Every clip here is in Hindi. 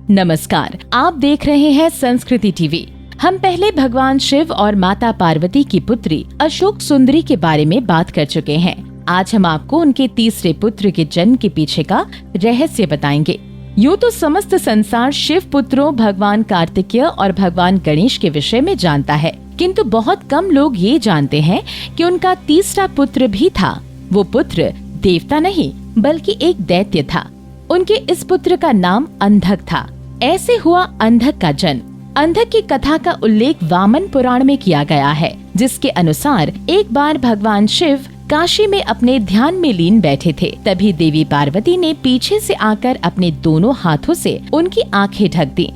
नमस्कार, आप देख रहे हैं संस्कृति टीवी। हम पहले भगवान शिव और माता पार्वती की पुत्री अशोक सुंदरी के बारे में बात कर चुके हैं। आज हम आपको उनके तीसरे पुत्र के जन्म के पीछे का रहस्य बताएंगे। यूँ तो समस्त संसार शिव पुत्रों भगवान कार्तिकेय और भगवान गणेश के विषय में जानता है, किंतु बहुत कम लोग ये जानते हैं कि उनका तीसरा पुत्र भी था। वो पुत्र देवता नहीं बल्कि एक दैत्य था। उनके इस पुत्र का नाम अंधक था। ऐसे हुआ अंधक का जन्म। अंधक की कथा का उल्लेख वामन पुराण में किया गया है, जिसके अनुसार एक बार भगवान शिव काशी में अपने ध्यान में लीन बैठे थे। तभी देवी पार्वती ने पीछे से आकर अपने दोनों हाथों से उनकी आंखें ढक दी।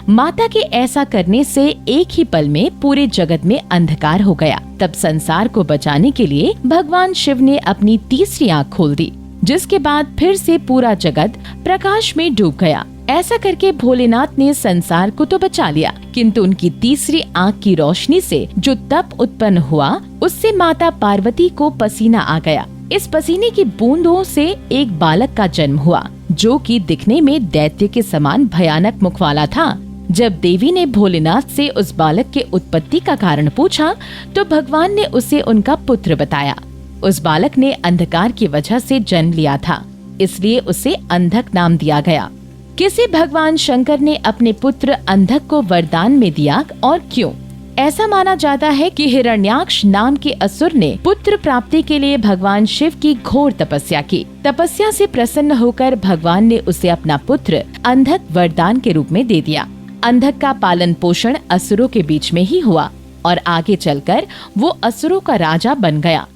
माता के ऐसा करने से एक ही पल में पूरे जगत में अंधकार हो गया। तब संसार को बचाने के लिए भगवान शिव ने अपनी तीसरी आंख खोल दी, जिसके बाद फिर से पूरा जगत प्रकाश में डूब गया। ऐसा करके भोलेनाथ ने संसार को तो बचा लिया, किंतु उनकी तीसरी आंख की रोशनी से जो तप उत्पन्न हुआ, उससे माता पार्वती को पसीना आ गया। इस पसीने की बूंदों से एक बालक का जन्म हुआ, जो कि दिखने में दैत्य के समान भयानक मुख वाला था। जब देवी ने भोलेनाथ से उस बालक के उत्पत्ति का कारण पूछा, तो भगवान ने उसे उनका पुत्र बताया। उस बालक ने अंधकार की वजह से जन्म लिया था, इसलिए उसे अंधक नाम दिया गया। किसी भगवान शंकर ने अपने पुत्र अंधक को वरदान में दिया, और क्यों? ऐसा माना जाता है कि हिरण्याक्ष नाम के असुर ने पुत्र प्राप्ति के लिए भगवान शिव की घोर तपस्या की। तपस्या से प्रसन्न होकर भगवान ने उसे अपना पुत्र अंधक वरदान के रूप में दे दिया। अंधक का पालन पोषण असुरों के बीच में ही हुआ और आगे चलकर वो असुरों का राजा बन गया।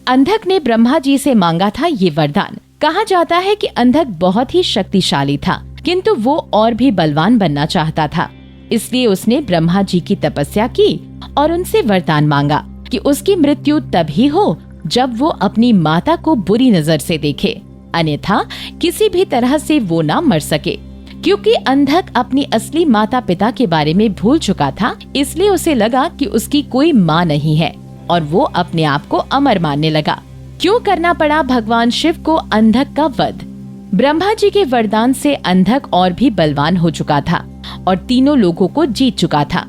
अंधक ने ब्रह्मा जी से मांगा था ये वरदान। कहा जाता है कि अंधक बहुत ही शक्तिशाली था, किंतु वो और भी बलवान बनना चाहता था। इसलिए उसने ब्रह्मा जी की तपस्या की और उनसे वरदान मांगा कि उसकी मृत्यु तभी हो जब वो अपनी माता को बुरी नजर से देखे, अन्यथा किसी भी तरह से वो ना मर सके। क्योंकि अंधक अपनी असली माता पिता के बारे में भूल चुका था, इसलिए उसे लगा कि उसकी कोई माँ नहीं है और वो अपने आप को अमर मानने लगा। क्यों करना पड़ा भगवान शिव को अंधक का वध? ब्रह्मा जी के वरदान से अंधक और भी बलवान हो चुका था और तीनों लोगों को जीत चुका था।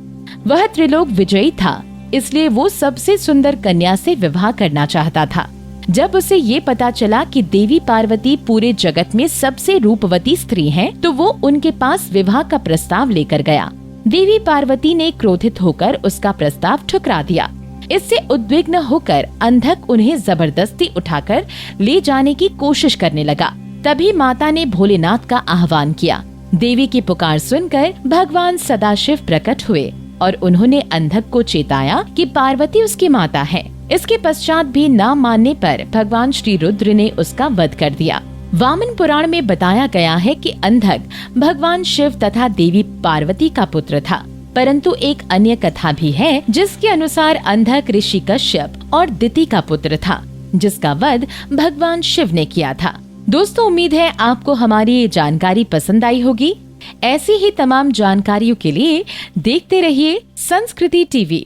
वह त्रिलोक विजयी था, इसलिए वो सबसे सुंदर कन्या से विवाह करना चाहता था। जब उसे ये पता चला कि देवी पार्वती पूरे जगत में सबसे रूपवती स्त्री हैं, तो वो उनके पास विवाह का प्रस्ताव लेकर गया। देवी पार्वती ने क्रोधित होकर उसका प्रस्ताव ठुकरा दिया। इससे उद्विग्न होकर अंधक उन्हें जबरदस्ती उठाकर ले जाने की कोशिश करने लगा। तभी माता ने भोलेनाथ का आह्वान किया। देवी की पुकार सुनकर भगवान सदाशिव प्रकट हुए और उन्होंने अंधक को चेताया कि पार्वती उसकी माता है। इसके पश्चात भी न मानने पर भगवान श्री रुद्र ने उसका वध कर दिया। वामन पुराण में बताया गया है कि अंधक भगवान शिव तथा देवी पार्वती का पुत्र था, परंतु एक अन्य कथा भी है जिसके अनुसार अंधक ऋषि कश्यप और दिति का पुत्र था, जिसका वध भगवान शिव ने किया था। दोस्तों, उम्मीद है आपको हमारी ये जानकारी पसंद आई होगी। ऐसी ही तमाम जानकारियों के लिए देखते रहिए संस्कृति टीवी।